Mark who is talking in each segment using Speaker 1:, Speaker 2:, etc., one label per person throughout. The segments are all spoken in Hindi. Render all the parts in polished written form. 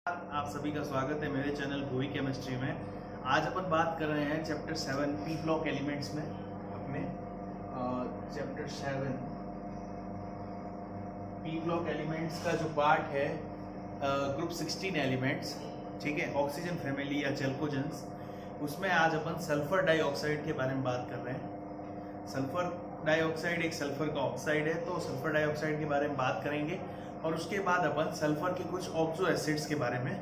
Speaker 1: आप सभी का स्वागत है मेरे चैनल भूवी केमिस्ट्री में। आज अपन बात कर रहे हैं चैप्टर 7 पी ब्लॉक एलिमेंट्स में। अपने चैप्टर 7 पी ब्लॉक एलिमेंट्स का जो पार्ट है ग्रुप 16 एलिमेंट्स, ठीक है, ऑक्सीजन फैमिली या चेल्कोजेंस, उसमें आज अपन सल्फर डाइऑक्साइड के बारे में बात कर रहे हैं। सल्फर डाइऑक्साइड एक सल्फर का ऑक्साइड है, तो सल्फर डाइऑक्साइड के बारे में बात करेंगे और उसके बाद अपन सल्फर के कुछ ऑक्सो एसिड्स के बारे में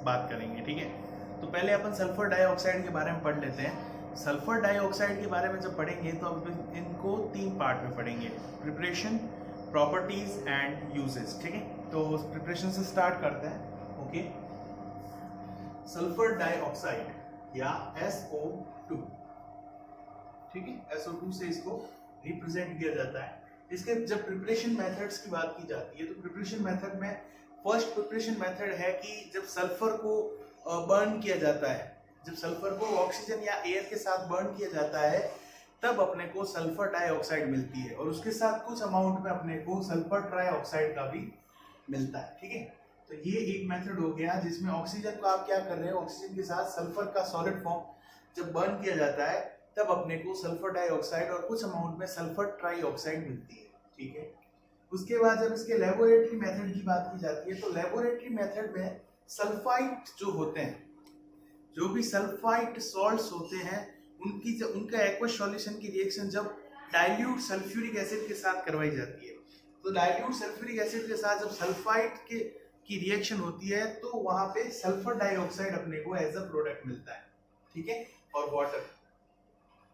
Speaker 1: बात करेंगे, ठीक है। तो पहले अपन सल्फर डाइऑक्साइड के बारे में पढ़ लेते हैं। सल्फर डाइऑक्साइड के बारे में जब पढ़ेंगे तो अब इनको 3 पार्ट में पढ़ेंगे: प्रिपरेशन, प्रॉपर्टीज एंड यूजेस, ठीक है। तो प्रिपरेशन से स्टार्ट करते हैं। ओके, सल्फर डाइऑक्साइड या SO2, ठीक है, SO2 से इसको रिप्रेजेंट किया जाता है। इसके जब प्रिपरेशन मेथड्स की बात की जाती है तो प्रिपरेशन मेथड में फर्स्ट प्रिपरेशन मेथड है कि जब सल्फर को बर्न किया जाता है, जब सल्फर को ऑक्सीजन या एयर के साथ बर्न किया जाता है तब अपने को सल्फर डाइऑक्साइड मिलती है और उसके साथ कुछ अमाउंट में अपने को सल्फर ट्राइऑक्साइड का भी मिलता है, ठीक है। तो ये एक मेथड हो गया जिसमें ऑक्सीजन को आप क्या कर रहे हो, ऑक्सीजन के साथ सल्फर का सॉलिड फॉर्म जब बर्न किया जाता है तब अपने को सल्फर डाइऑक्साइड और कुछ अमाउंट में सल्फर ट्राइऑक्साइड मिलती है, ठीक है। उसके बाद जब इसके लेबोरेटरी मेथड की बात की जाती है तो लेबोरेटरी मेथड में सल्फाइट जो होते हैं, जो भी सल्फाइट सॉल्ट्स होते हैं, उनकी जब उनका एक्वस सॉल्यूशन की रिएक्शन जब डाइल्यूट सल्फ्यूरिक एसिड के साथ करवाई जाती है, तो डाइल्यूट सल्फ्यूरिक एसिड के साथ जब सल्फाइट की रिएक्शन होती है तो वहां पे सल्फर डाइऑक्साइड अपने को एज अ प्रोडक्ट मिलता है, ठीक है। और वाटर,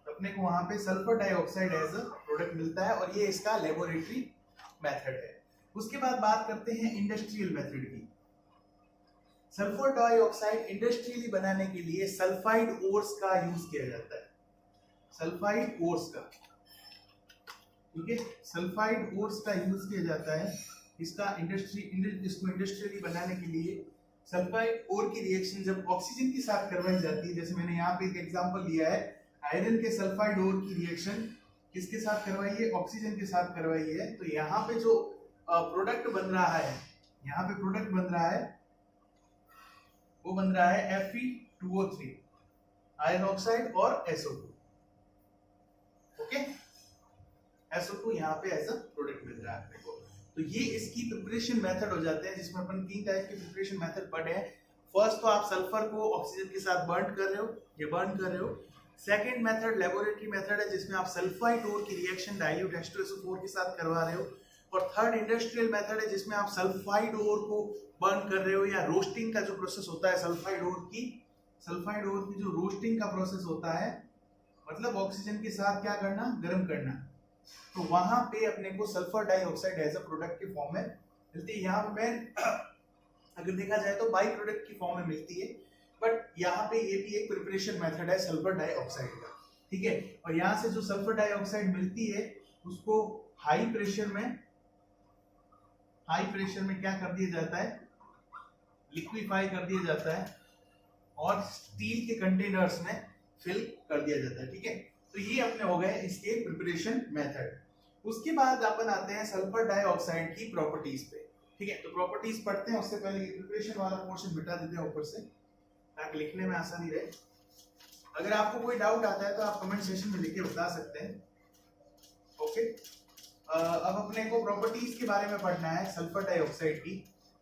Speaker 1: अपने को वहां पे sulphur dioxide as a product मिलता है और ये इसका लेबोरेटरी मेथड है। उसके बाद बात करते हैं इंडस्ट्रियल मेथड की। सल्फर डाइऑक्साइड इंडस्ट्रियली बनाने के लिए सल्फाइड ओर्स का यूज किया जाता है, सल्फाइड ओर्स का, ठीक है, सल्फाइड ओर्स का यूज किया जाता है। इसको इंडस्ट्रियली बनाने के लिए सल्फाइड ओर की रिएक्शन जब ऑक्सीजन के साथ करवाई जाती है, जैसे मैंने यहाँ पे एक एग्जांपल लिया है, आयरन के सल्फाइड ओर की रिएक्शन किसके साथ करवाई है, ऑक्सीजन के साथ करवाई है। तो यहाँ पे जो प्रोडक्ट बन रहा है, यहाँ पे प्रोडक्ट बन रहा है, वो बन रहा है Fe2O3 आयरन ऑक्साइड और SO2, ओके। SO2 यहाँ पे एज अ प्रोडक्ट मिल रहा है अपने को। तो ये इसकी प्रिपरेशन मेथड हो जाते हैं जिसमें अपन 3 टाइप के प्रिपरेशन मेथड पढ़े हैं। फर्स्ट तो आप सल्फर को ऑक्सीजन के साथ बर्न कर रहे हो, ये बर्न कर रहे हो। सेकेंड मेथड लेबोरेटरी मेथड है जिसमें आप सल्फाइड ओर की रिएक्शन डाइल्यूट H2SO4 के साथ करवा रहे हो। और थर्ड इंडस्ट्रियल मेथड है जिसमें आप सल्फाइड ओर को बर्न कर रहे हो या रोस्टिंग का जो प्रोसेस होता है सल्फाइड ओर की जो रोस्टिंग का प्रोसेस होता है, मतलब ऑक्सीजन के साथ क्या करना, गर्म करना, तो वहां पे अपने को sulphur dioxide as a product के फॉर्म में मिलती है। यहाँ पे अगर देखा जाए तो बाई प्रोडक्ट की फॉर्म में मिलती है, बट यहाँ पे ये भी एक प्रिपरेशन मेथड है सल्फर डाइऑक्साइड का, ठीक है। और यहाँ से जो सल्फर डाइऑक्साइड मिलती है उसको हाई प्रेशर में क्या कर दिया जाता है, लिक्विफाई कर दिया जाता है और स्टील के कंटेनर्स में फिल कर दिया जाता है, ठीक है। तो ये अपने हो गए इसके प्रिपरेशन मेथड। उसके बाद अपन आते हैं सल्फर डाइऑक्साइड की प्रॉपर्टीज पे, ठीक है। तो प्रॉपर्टीज पढ़ते हैं, उससे पहले प्रिपरेशन वाला पोर्शन मिटा देते हैं ऊपर से ताकि लिखने में आसानी रहे। अगर आपको कोई डाउट आता है तो आप कमेंट सेक्शन में लिख के बता सकते हैं, ओके। अब अपने को प्रॉपर्टीज के बारे में पढ़ना है सल्फर डाइऑक्साइड की।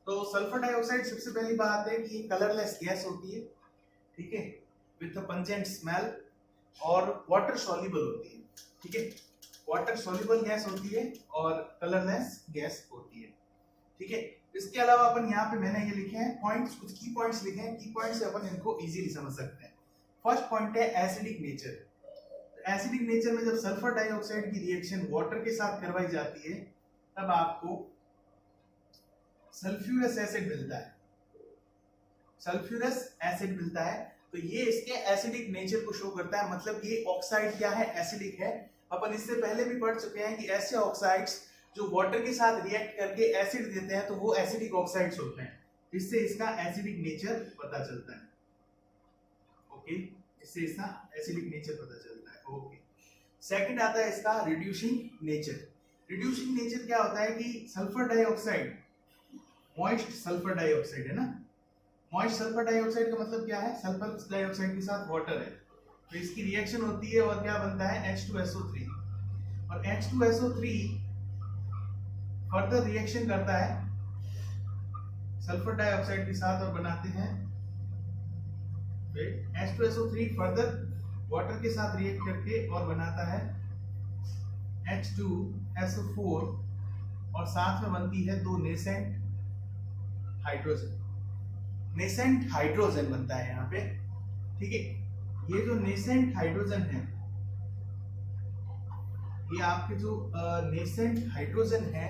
Speaker 1: तो सल्फर डाइऑक्साइड सबसे पहली बात है कि कलरलेस गैस होती है, ठीक है, विथ अ पंजेंट स्मेल और वाटर सॉल्युबल होती है, ठीक है। वाटर सॉल्युबल गैस होती है और कलरलेस गैस होती है, ठीक है। इसके अलावा अपन यहाँ पे मैंने ये लिखे हैं पॉइंट्स, कुछ की पॉइंट्स लिखे हैं, की पॉइंट्स से अपन इनको इजीली समझ सकते हैं। फर्स्ट पॉइंट है एसिडिक नेचर। एसिडिक नेचर में जब सल्फर डाइऑक्साइड की रिएक्शन वाटर के साथ करवाई जाती है तब आपको सल्फ्यूरस एसिड मिलता है, सल्फ्यूरस एसिड मिलता है। तो ये इसके एसिडिक नेचर को शो करता है, मतलब ये ऑक्साइड क्या है, एसिडिक है। अपन इससे पहले भी पढ़ चुके हैं कि ऐसे ऑक्साइड्स जो वाटर के साथ रिएक्ट करके एसिड देते हैं तो वो एसिडिक ऑक्साइड्स होते हैं, इससे इसका एसिडिक नेचर पता चलता है, ओके, इससे इसका एसिडिक नेचर पता चलता है, ओके। सेकंड आता है इसका रिड्यूसिंग नेचर। रिड्यूसिंग नेचर क्या होता है कि sulphur dioxide, moist sulphur dioxide है ना, मॉइस्ट सल्फर डाइऑक्साइड का मतलब क्या है, सल्फर डाइऑक्साइड के साथ वाटर है, तो इसकी रिएक्शन होती है और क्या बनता है H2SO3, और H2SO3 फर्दर रिएक्शन करता है सल्फर डाइऑक्साइड के साथ और बनाते हैं H2SO3 फर्दर वाटर के साथ रिएक्ट करके और बनाता है H2SO4 और साथ में बनती है दो नेसेंट हाइड्रोजन, नेसेंट हाइड्रोजन बनता है यहाँ पे, ठीक है। ये जो नेसेंट हाइड्रोजन है, ये आपके जो नेसेंट हाइड्रोजन है,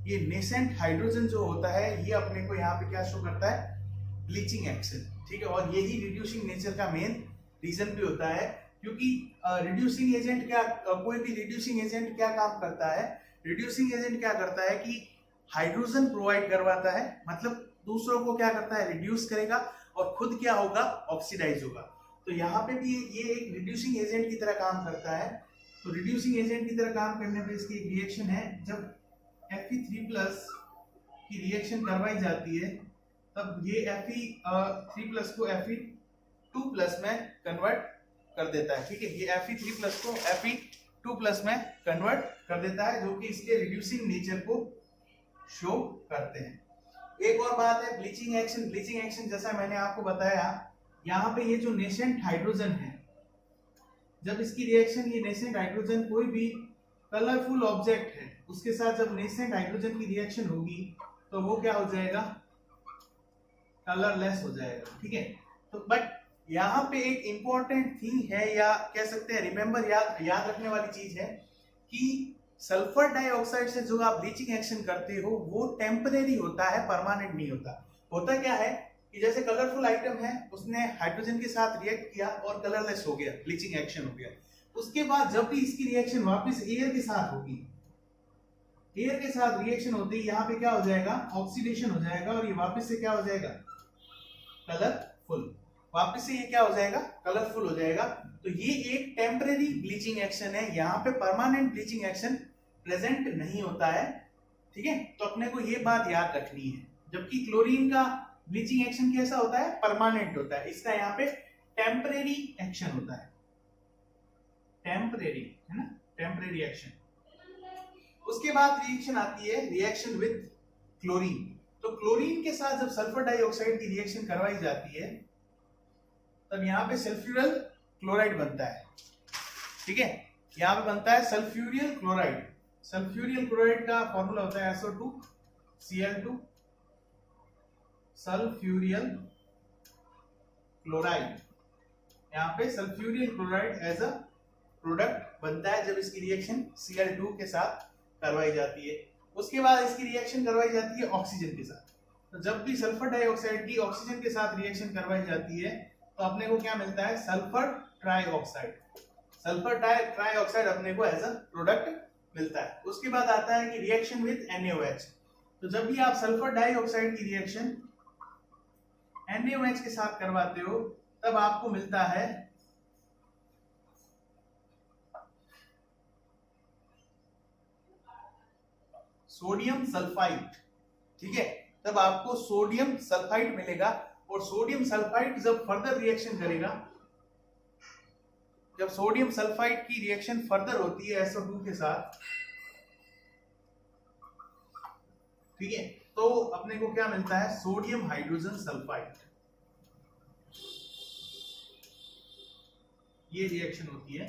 Speaker 1: ये नेसेंट हाइड्रोजन जो होता है ये अपने को यहाँ पे क्या शो करता है, ब्लीचिंग एक्शन, ठीक है। और यही रिड्यूसिंग नेचर का मेन रीजन भी होता है, क्योंकि रिड्यूसिंग एजेंट क्या, कोई भी रिड्यूसिंग एजेंट क्या काम करता है, रिड्यूसिंग एजेंट क्या करता है कि हाइड्रोजन प्रोवाइड करवाता है, मतलब दूसरों को क्या करता है, रिड्यूस करेगा और खुद क्या होगा, ऑक्सीडाइज होगा। तो यहाँ पे भी ये एक रिड्यूसिंग एजेंट की तरह काम करता है। तो रिड्यूसिंग एजेंट की तरह काम करने पे इसकी एक रिएक्शन है, जब Fe3+ की रिएक्शन करवाई जाती है तब ये Fe3+ को Fe2+ में कन्वर्ट कर देता है, ठीक है। ये Fe3+ को Fe2+ में कन्वर्ट कर देता है, जो कि इसके रिड्यूसिंग नेचर को शो करते हैं। एक और बात है ब्लीचिंग एक्शन। ब्लीचिंग एक्शन जैसा मैंने आपको बताया, यहाँ पे ये जो नेसेंट हाइड्रोजन है, जब इसकी रिएक्शन, ये नेसेंट हाइड्रोजन कोई भी कलरफुल ऑब्जेक्ट है उसके साथ जब नेसेंट हाइड्रोजन की रिएक्शन होगी तो वो क्या हो जाएगा, कलरलेस हो जाएगा, ठीक है। तो बट यहाँ पे एक इंपॉर्टेंट थिंग है, या कह सकते हैं रिमेंबर, याद रखने वाली चीज है कि सल्फर डाइऑक्साइड से जो आप ब्लीचिंग एक्शन करते हो वो टेम्परेरी होता है, परमानेंट नहीं होता। होता क्या है कि जैसे कलरफुल आइटम है, उसने हाइड्रोजन के साथ रिएक्ट किया और कलरलेस हो गया, ब्लीचिंग एक्शन हो गया। उसके बाद जब भी इसकी रिएक्शन वापस एयर के साथ होगी, एयर के साथ रिएक्शन होती है, यहाँ पे क्या हो जाएगा, ऑक्सीडेशन हो जाएगा और ये वापस से क्या हो जाएगा, कलरफुल, वापस से ये क्या हो जाएगा, कलरफुल हो जाएगा। तो ये एक टेम्परेरी ब्लीचिंग एक्शन है, यहाँ पे परमानेंट ब्लीचिंग एक्शन प्रेजेंट नहीं होता है, ठीक है। तो अपने को ये बात याद रखनी है, जबकि क्लोरीन का ब्लीचिंग एक्शन कैसा होता है, परमानेंट होता है, इसका यहाँ पे टेम्परेरी एक्शन होता है, टेम्परेरी, है ना, टेम्परेरी एक्शन। उसके बाद रिएक्शन आती है रिएक्शन विद क्लोरीन। तो क्लोरीन के साथ जब सल्फर डाइऑक्साइड की रिएक्शन करवाई जाती है तब यहाँ पे सल्फ्यूरल क्लोराइड बनता है, ठीक है। यहाँ पे बनता है सल्फ्यूरियल क्लोराइड। सल्फ्यूरियल क्लोराइड का फॉर्मूला होता है SO2Cl2, सल्फ्यूरियल क्लोराइड। यहाँ पे सल्फ्यूरियल क्लोराइड एज अ प्रोडक्ट बनता है जब इसकी रिएक्शन Cl2 के साथ करवाई जाती है। उसके बाद इसकी रिएक्शन करवाई जाती है ऑक्सीजन के साथ। तो जब भी सल्फर डाइऑक्साइड की ऑक्सीजन के साथ रिएक्शन करवाई जाती है तो अपने को क्या मिलता है, सल्फर ट्राइऑक्साइड। सल्फर ट्राइऑक्साइड अपने को एज अ प्रोडक्ट मिलता है। उसके बाद आता है कि रिएक्शन विद NaOH। तो जब भी आप सल्फर डाइऑक्साइड की रिएक्शन NaOH के साथ करवाते हो तब आपको मिलता है सोडियम सल्फाइड, ठीक है। तब आपको सोडियम सल्फाइड मिलेगा, और सोडियम सल्फाइड जब फर्दर रिएक्शन करेगा, जब सोडियम सल्फाइड की रिएक्शन फर्दर होती है SO2 के साथ, ठीक है, तो अपने को क्या मिलता है, सोडियम हाइड्रोजन सल्फाइड। ये रिएक्शन होती है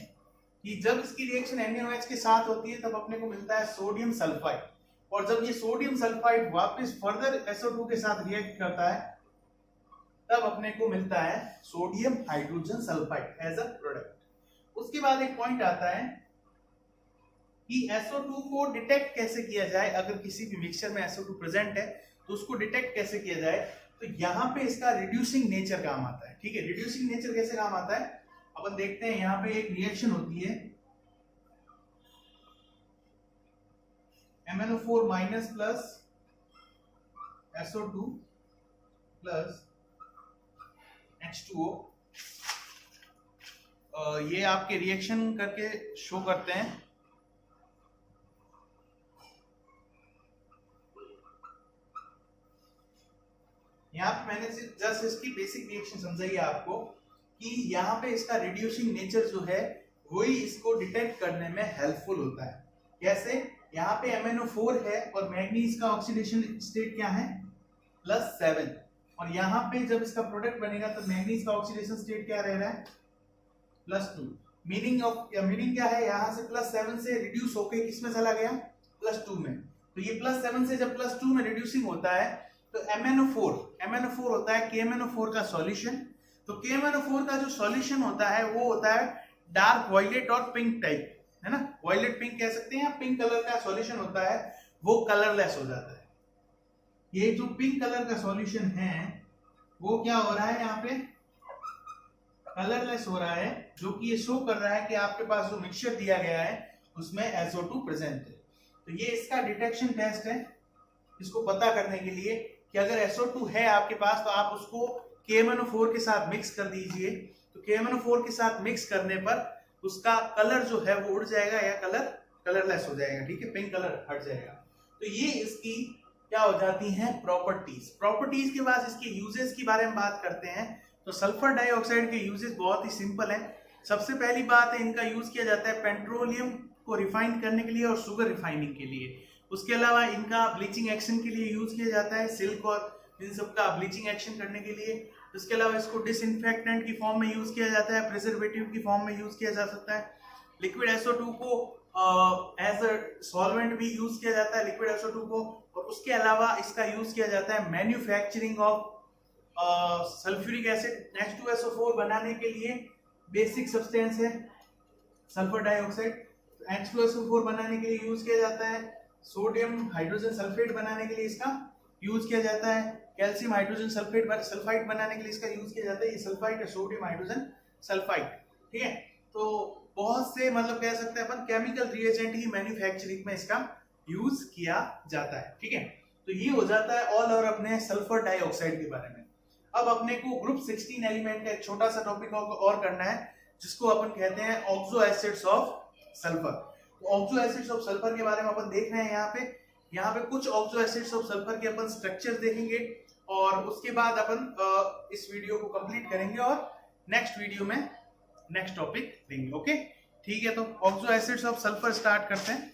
Speaker 1: कि जब इसकी रिएक्शन NaOH के साथ होती है तब अपने को मिलता है सोडियम सल्फाइड, और जब ये सोडियम सल्फाइड वापस फर्दर SO2 के साथ रिएक्ट करता है तब अपने को मिलता है sodium hydrogen sulphide as a product. उसके बाद एक पॉइंट आता है कि SO2 को डिटेक्ट कैसे किया जाए, अगर किसी भी मिक्सचर में SO2 प्रेजेंट है तो उसको डिटेक्ट कैसे किया जाए। तो यहाँ पे इसका रिड्यूसिंग नेचर काम आता है, ठीक है। रिड्यूसिंग नेचर कैसे काम आता है, अपन देखते हैं। यहाँ पे एक रिएक्शन होती है MnO4 minus plus SO2 plus H2O। ये आपके रिएक्शन करके शो करते हैं। यहाँ पे मैंने जस्ट इसकी बेसिक रिएक्शन समझाई है आपको कि यहाँ पे इसका रिड्यूसिंग नेचर जो है वही इसको डिटेक्ट करने में हेल्पफुल होता है। कैसे? यहाँ पे MnO4 है और मैग्नीज का ऑक्सीडेशन स्टेट क्या है +7, और यहाँ पे जब इसका प्रोडक्ट बनेगा तो मैग्नीज का ऑक्सीडेशन स्टेट क्या रह रहा है +2। मीनिंग क्या है, यहाँ से +7 से रिड्यूस होके किसमें चला गया +2 में। तो ये +7 से जब +2 में रिड्यूसिंग होता है तो MnO4 होता है KMnO4 का सॉल्यूशन। तो KMnO4 का जो सॉल्यूशन होता है वो होता है डार्क वायलेट और पिंक टाइप, है ना, वायलेट पिंक कह सकते हैं। पिंक कलर का सॉल्यूशन होता है वो कलरलेस हो जाता है। ये जो पिंक कलर का सॉल्यूशन है वो क्या हो रहा है, यहाँ पे कलरलेस हो रहा है, जो कि ये शो कर रहा है कि आपके पास जो मिक्सचर दिया गया है उसमें SO2 प्रेजेंट है। तो ये इसका डिटेक्शन टेस्ट है, इसको पता करने के लिए कि अगर SO2 है आपके पास तो आप उसको KMnO4 के साथ मिक्स कर दीजिए। तो KMnO4 के साथ मिक्स करने पर उसका कलर जो है वो उड़ जाएगा या कलरलेस हो जाएगा, ठीक है, पिंक कलर हट जाएगा। तो ये इसकी क्या हो जाती हैं प्रॉपर्टीज के बाद इसके यूजेस के बारे में बात करते हैं। तो सल्फर डाइऑक्साइड के यूजेस बहुत ही सिंपल है। सबसे पहली बात है, इनका यूज किया जाता है पेट्रोलियम को रिफाइन करने के लिए और शुगर रिफाइनिंग के लिए। उसके अलावा इनका ब्लीचिंग एक्शन के लिए यूज किया जाता है, सिल्क और इन सब का ब्लीचिंग एक्शन करने के लिए। उसके अलावा इसको डिसइंफेक्टेंट की फॉर्म में यूज किया जाता है, प्रिजर्वेटिव की फॉर्म में यूज किया जा सकता है। लिक्विड SO2 को एज अ सॉल्वेंट भी यूज किया जाता है, लिक्विड SO2 को। और उसके अलावा इसका यूज किया जाता है manufacturing of sulphuric acid H2SO4 बनाने के लिए। बेसिक सब्सटेंस है सल्फर डाइऑक्साइड, H2SO4 बनाने के लिए यूज किया जाता है। सोडियम हाइड्रोजन सल्फेट बनाने के लिए इसका यूज किया जाता है। कैल्शियम हाइड्रोजन सल्फाइड बनाने के लिए इसका यूज किया जाता है। ये सल्फाइड है, सोडियम हाइड्रोजन सल्फाइड, ठीक है। तो बहुत से मतलब कह सकते हैं अपन केमिकल रिएजेंट ही मैन्युफैक्चरिंग में इसका यूज किया जाता है, ठीक है। तो ये हो जाता है ऑल ओवर अपने सल्फर डाइऑक्साइड के बारे में। अब अपने को ग्रुप 16 एलिमेंट का एक छोटा सा टॉपिक और करना है, जिसको अपन कहते हैं ऑक्सो एसिड्स ऑफ सल्फर। तो ऑक्सो एसिड्स ऑफ सल्फर के बारे में अपन देख रहे हैं यहाँ पे कुछ ऑक्सो एसिड्स ऑफ सल्फर के अपन स्ट्रक्चर्स देखेंगे और उसके बाद अपन इस वीडियो को कंप्लीट करेंगे और नेक्स्ट वीडियो में नेक्स्ट टॉपिक देंगे। ओके, ठीक है। तो oxo acids of sulphur start करते हैं।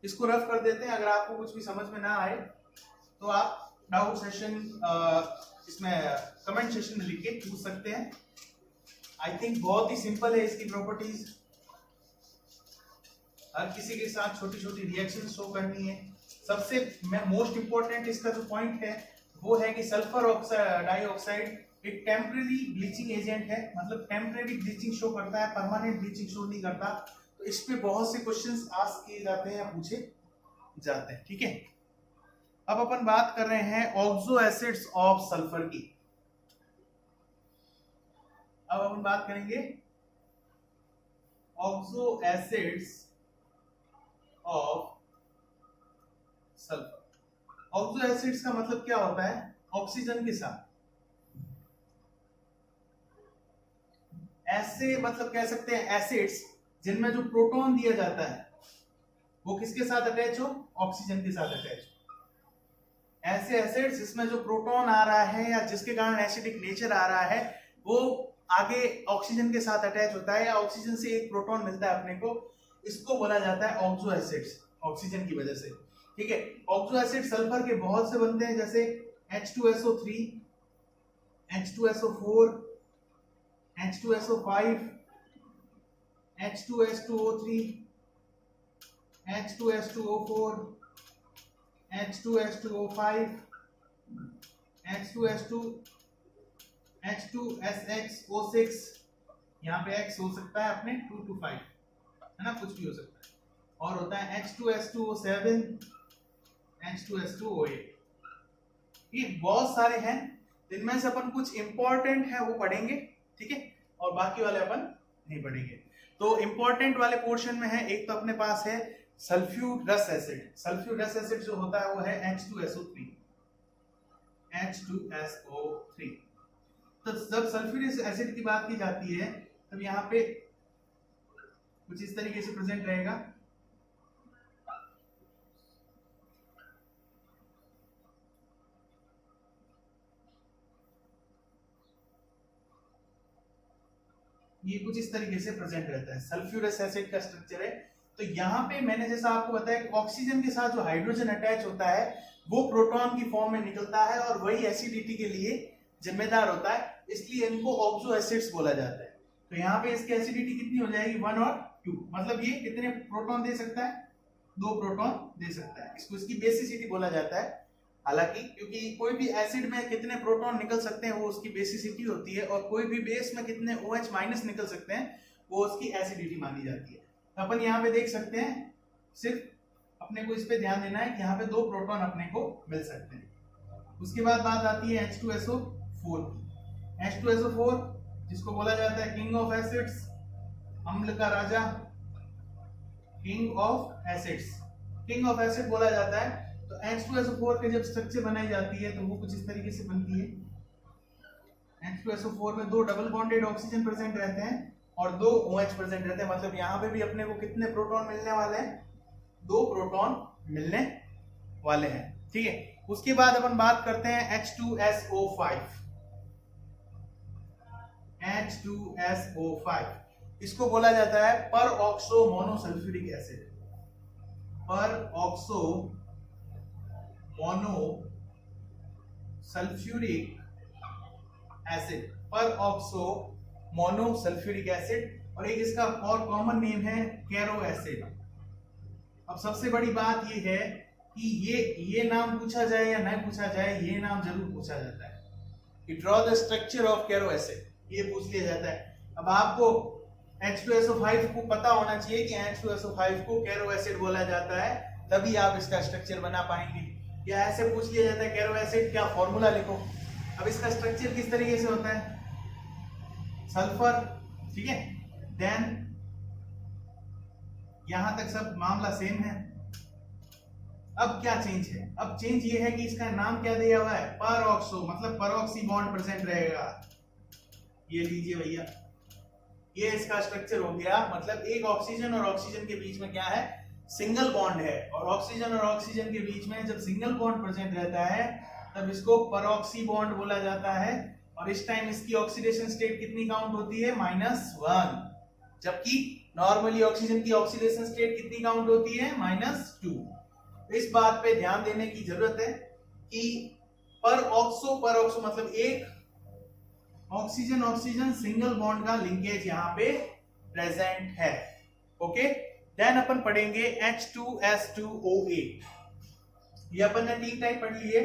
Speaker 1: इसको रफ कर देते हैं। अगर आपको कुछ भी समझ में ना आए तो आप डाउट सेशन इसमें कमेंट सेशन में लिख के पूछ सकते हैं। आई थिंक बहुत ही सिंपल है इसकी प्रॉपर्टीज। हर किसी के साथ छोटी छोटी रिएक्शन शो करनी है। सबसे मोस्ट इंपॉर्टेंट इसका जो पॉइंट है वो है कि सल्फर डाइऑक्साइड एक टेम्परेरी ब्लीचिंग एजेंट है, मतलब टेम्परेरी ब्लीचिंग शो करता है, परमानेंट ब्लीचिंग शो नहीं करता। तो इस पे बहुत से क्वेश्चंस आस्क किए जाते हैं या पूछे जाते हैं, ठीक है। अब अपन बात कर रहे हैं ऑक्सो एसिड्स ऑफ सल्फर की। अब अपन बात करेंगे oxo acids of sulphur. Oxo acids का मतलब क्या होता है, ऑक्सीजन के साथ ऐसे मतलब कह सकते हैं एसिड्स जिनमें जो प्रोटॉन दिया जाता है वो किसके साथ अटैच हो, ऑक्सीजन के साथ अटैच हो। ऐसे एसिड्स जिसमें जो प्रोटॉन आ रहा है या जिसके कारण एसिडिक नेचर आ रहा है वो आगे ऑक्सीजन के साथ अटैच होता है या ऑक्सीजन से एक प्रोटॉन मिलता है अपने को, इसको बोला जाता है ऑक्सो एसिड्स, ऑक्सीजन की वजह से, ठीक है। ऑक्सो एसिड सल्फर के बहुत से बनते हैं, जैसे H2SO3, H2SO4, H2SO5, H2S2O3, H2S2O4, H2S2O5, H2S2, H2SXO6, यहाँ पे X हो सकता है अपने 2 to 5, है ना, कुछ भी हो सकता है। और होता है H2S2O7, H2S2O8। ये बहुत सारे हैं, जिनमें से अपन कुछ इंपॉर्टेंट है वो पढ़ेंगे, ठीक है, और बाकी वाले अपन नहीं पढ़ेंगे। तो इंपॉर्टेंट वाले पोर्शन में है, एक तो अपने पास है सल्फ्यूरस एसिड। सल्फ्यूरस एसिड जो होता है वो है H2SO3, H2SO3। तो जब सल्फ्यूरिक एसिड की बात की जाती है तब यहाँ पे कुछ इस तरीके से प्रेजेंट रहेगा। ये कुछ इस तरीके से प्रेजेंट रहता है, सल्फ्यूरस एसिड का स्ट्रक्चर है। तो यहाँ पे मैंने जैसा आपको बताया कि ऑक्सीजन के साथ जो हाइड्रोजन अटैच होता है वो प्रोटॉन की फॉर्म में निकलता है और वही एसिडिटी के लिए जिम्मेदार होता है, इसलिए इनको ऑक्सो एसिड्स बोला जाता है। तो यहाँ पे इसकी एसिडिटी कितनी हो जाएगी 1 और 2, मतलब ये कितने प्रोटॉन दे सकता है, 2 प्रोटॉन दे सकता है। इसको इसकी बेसिसिटी बोला जाता है। हालांकि क्योंकि कोई भी एसिड में कितने प्रोटॉन निकल सकते हैं वो उसकी बेसिसिटी होती है, और कोई भी बेस में कितने OH माइनस निकल सकते हैं वो उसकी एसिडिटी मानी जाती है। तो अपन यहाँ पे देख सकते हैं, सिर्फ अपने को इस पे ध्यान देना है कि यहाँ पे 2 प्रोटॉन अपने को मिल सकते हैं। उसके बाद बात आती है H2SO4 की। H2SO4 जिसको बोला जाता है किंग ऑफ एसिड्स, अम्ल का राजा, king of acids, king of acid बोला जाता है। तो H2SO4 के जब स्ट्रक्चर बनाई जाती है तो वो कुछ इस तरीके से बनती है। H2SO4 में 2 डबल बॉन्डेड ऑक्सीजन प्रेजेंट रहते हैं और 2 OH प्रेजेंट रहते हैं, मतलब यहाँ पे भी अपने को कितने प्रोटॉन मिलने वाले हैं, 2 प्रोटॉन मिलने वाले हैं। ठीक है, उसके बाद अपन बात करते हैं H2SO5। H2SO5 इसको बोला जाता है पर ऑक्सो मोनोसल्फ्यूरिक एसिड, पर ऑक्सो मोनोसल्फ्यूरिक एसिड, पर ऑक्सो मोनोसल्फ्यूरिक एसिड, और एक इसका और कॉमन नेम है कैरो एसिड। अब सबसे बड़ी बात ये है कि ये नाम पूछा जाए या नहीं पूछा जाए, ये नाम जरूर पूछा जाता है कि draw the structure of Caro acid, ये पूछ लिया जाता है। अब आपको H2SO5 को पता होना चाहिए कि H2SO5 को कैरो एसिड बोला जाता है, तभी आप इसका स्ट्रक्चर बना पाएंगे। या ऐसे पूछ लिया जाता है कैरो एसिड क्या फॉर्मूला लिखो। अब इसका स्ट्रक्चर किस तरीके से होता है, सल्फर, ठीक है, देन यहां तक सब मामला सेम है। अब क्या चेंज है, अब चेंज ये है कि इसका नाम क्या दिया हुआ है, पर ऑक्सो, मतलब परऑक्सी बॉन्ड प्रेजेंट रहेगा। ये लीजिए भैया, ये इसका स्ट्रक्चर हो गया, मतलब एक ऑक्सीजन और ऑक्सीजन के बीच में क्या है, सिंगल बॉन्ड है, और ऑक्सीजन और ऑक्सीजन के बीच में जब सिंगल बॉन्ड प्रेजेंट रहता है तब इसको परऑक्सी बॉन्ड बोला जाता है। और इस टाइम इसकी ऑक्सीडेशन स्टेट कितनी काउंट होती है, -1, जबकि नॉर्मली ऑक्सीजन की ऑक्सीडेशन स्टेट कितनी काउंट होती है, -2। इस बात पे ध्यान देने की जरूरत है कि पर ऑक्सो मतलब एक ऑक्सीजन ऑक्सीजन सिंगल बॉन्ड का लिंकेज यहाँ पे प्रेजेंट है। ओके, देन अपन पढ़ेंगे H2S2O8। ये अपन ने 3 टाइप पढ़ लिए।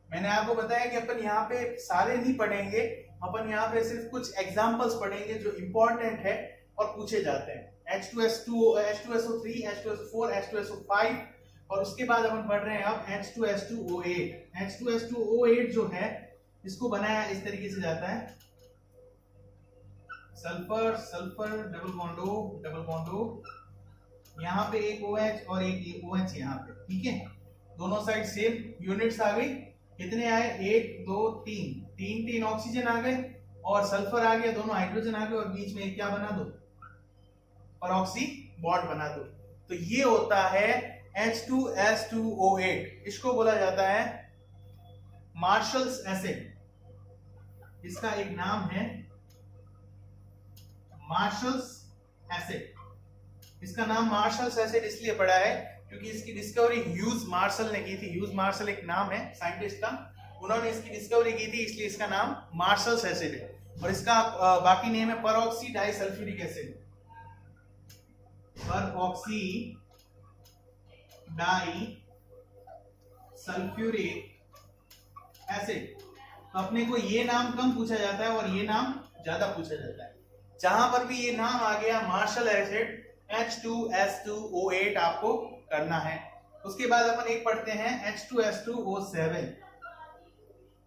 Speaker 1: मैंने आपको बताया कि अपन यहाँ पे सारे नहीं पढ़ेंगे, अपन यहाँ पे सिर्फ कुछ एग्जांपल्स पढ़ेंगे जो इंपॉर्टेंट है और पूछे जाते हैं। H2S2, H2SO3, H2SO4, H2SO5, और उसके बाद अपन पढ़ रहे हैं अब H2S2O8। H2S2O8 जो है इसको बनाया इस तरीके से जाता है, सल्फर सल्फर डबल बॉन्डो, यहाँ पे एक OH और एक OH यहाँ पे, ठीक है, दोनों साइड सेम यूनिट्स आ गई। कितने आए, 1 2 3 ऑक्सीजन आ गए और सल्फर आ गया, दोनों हाइड्रोजन आ गए, और बीच में क्या बना दो, परऑक्सी बॉन्ड बना दो। तो ये होता है H2S2O8। इसको बोला जाता है मार्शल्स एसिड, इसका एक नाम है मार्शल्स एसिड। इसका नाम मार्शल्स एसिड इसलिए पड़ा है क्योंकि इसकी डिस्कवरी ह्यूज मार्शल ने की थी। ह्यूज मार्शल एक नाम है साइंटिस्ट का, उन्होंने इसकी डिस्कवरी की थी, इसलिए इसका नाम मार्शल्स एसिड है। और इसका बाकी नेम है परऑक्सी डाइसल्फ्यूरिक एसिड, परऑक्सी डाइसल्फ्यूरिक एसिड। तो अपने को ये नाम कम पूछा जाता है और ये नाम ज्यादा पूछा जाता है। जहां पर भी ये नाम आ गया मार्शल एसिड, H2S2O8 आपको करना है। उसके बाद अपन एक पढ़ते हैं H2S2O7,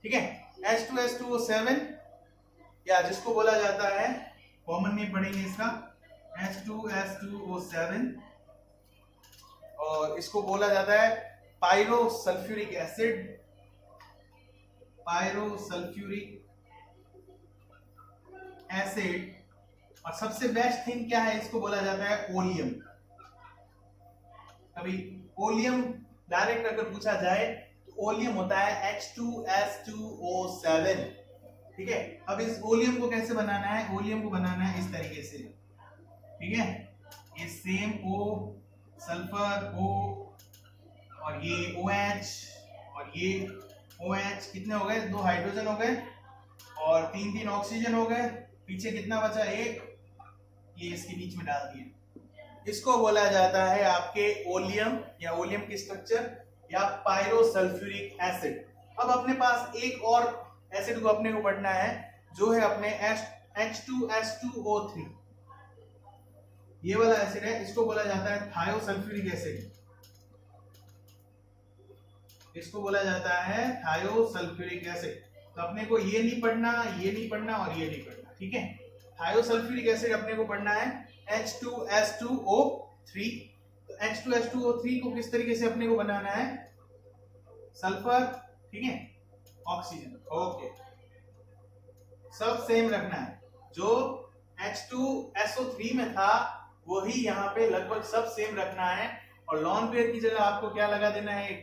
Speaker 1: ठीक है, H2S2O7 या जिसको बोला जाता है, कॉमन नेम पढ़ेंगे इसका H2S2O7, और इसको बोला जाता है पायरोसल्फ्यूरिक एसिड, पायरोसल्फ्यूरिक एसिड। और सबसे बेस्ट थिंग क्या है, इसको बोला जाता है ओलियम। अभी ओलियम डायरेक्ट अगर पूछा जाए तो ओलियम होता है H2S2O7। ठीक है। अब इस ओलियम को कैसे बनाना है, ओलियम को बनाना है इस तरीके से, ठीक है। ये सेम O, सल्फर O, और ये OH और ये OH, कितने हो गए, 2 हाइड्रोजन हो गए और 3 ऑक्सीजन हो गए। पीछे कितना बचा, 1, ये इसके बीच में डाल दिए। इसको बोला जाता है आपके ओलियम या ओलियम की स्ट्रक्चर या पायरोसल्फ्यूरिक एसिड। अब अपने पास एक और एसिड को अपने को पढ़ना है जो है अपने H2S2O3, ये वाला एसिड है, इसको बोला जाता है थायोसल्फ्यूरिक एसिड। इसको बोला जाता है थायोसल्फ्यूरिक एसिड। तो अपने को ये नहीं पढ़ना, ये नहीं पढ़ना और ये नहीं पढ़ना, ठीक है। थायोसल्फ्यूरिक एसिड अपने को पढ़ना है H2S2O3। तो H2S2O3 को किस तरीके से अपने को बनाना है, सल्फर, ठीक है, ऑक्सीजन, ओके, सब सेम रखना है। जो H2SO3 में था वही यहाँ पे लगभग सब सेम रखना है, और लॉन पेयर की जगह आपको क्या लगा देना है, एक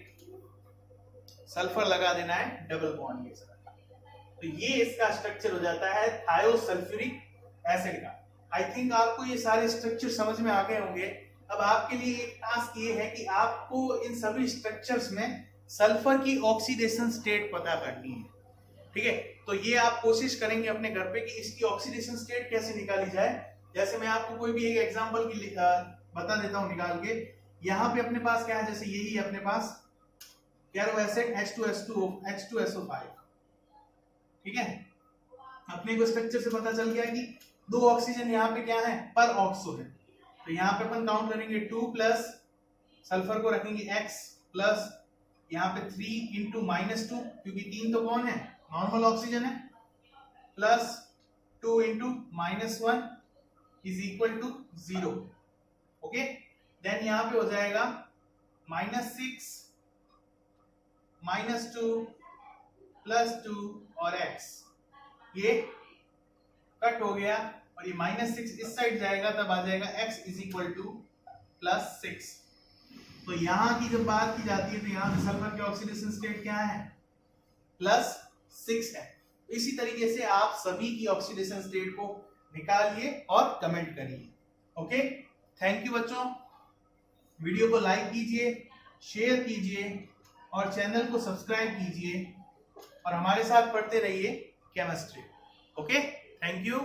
Speaker 1: सल्फर लगा देना है, डबल बॉन्ड के साथ। तो ये इसका स्ट्रक्चर हो जाता है थायोसल्फ्यूरिक एसिड का। आई थिंक आपको ये सारे स्ट्रक्चर समझ में आ गए होंगे। अब आपके लिए एक टास्क ये है कि आपको इन सभी स्ट्रक्चर्स में सल्फर की ऑक्सीडेशन स्टेट पता करनी है, ठीक है। तो ये आप कोशिश करेंगे अपने घर पे कि इसकी ऑक्सीडेशन स्टेट कैसे निकाली जाए। जैसे मैं आपको कोई भी एक एग्जांपल की बता देता हूं निकाल के। यहाँ पे अपने पास क्या है, जैसे यही है अपने पास कैरो एसिड H2SO5, ठीक है। अपने को स्ट्रक्चर से पता चल गया कि 2 ऑक्सीजन यहाँ पे क्या है, पर ऑक्सो है। तो यहाँ पे अपन काउंट करेंगे 2 प्लस सल्फर को रखेंगे X प्लस यहाँ पे 3 इंटू -2, क्योंकि 3 तो कौन है, नॉर्मल ऑक्सीजन है, plus 2 into -1 is equal to 0, okay. Then यहाँ पे हो जाएगा -6 -2 +2 और X, ये कट हो गया और ये -6 इस साइड जाएगा, तब आ जाएगा X इज इक्वल टू +6। तो यहाँ की जब बात की जाती है तो यहाँ पे सल्फर की ऑक्सीडेशन स्टेट क्या है, +6 है। इसी तरीके से आप सभी की ऑक्सीडेशन स्टेट को निकालिए और कमेंट करिए, ओके। थैंक यू बच्चों, वीडियो को लाइक कीजिए, शेयर कीजिए और चैनल को सब्सक्राइब कीजिए और हमारे साथ पढ़ते रहिए केमिस्ट्री, ओके। Thank you.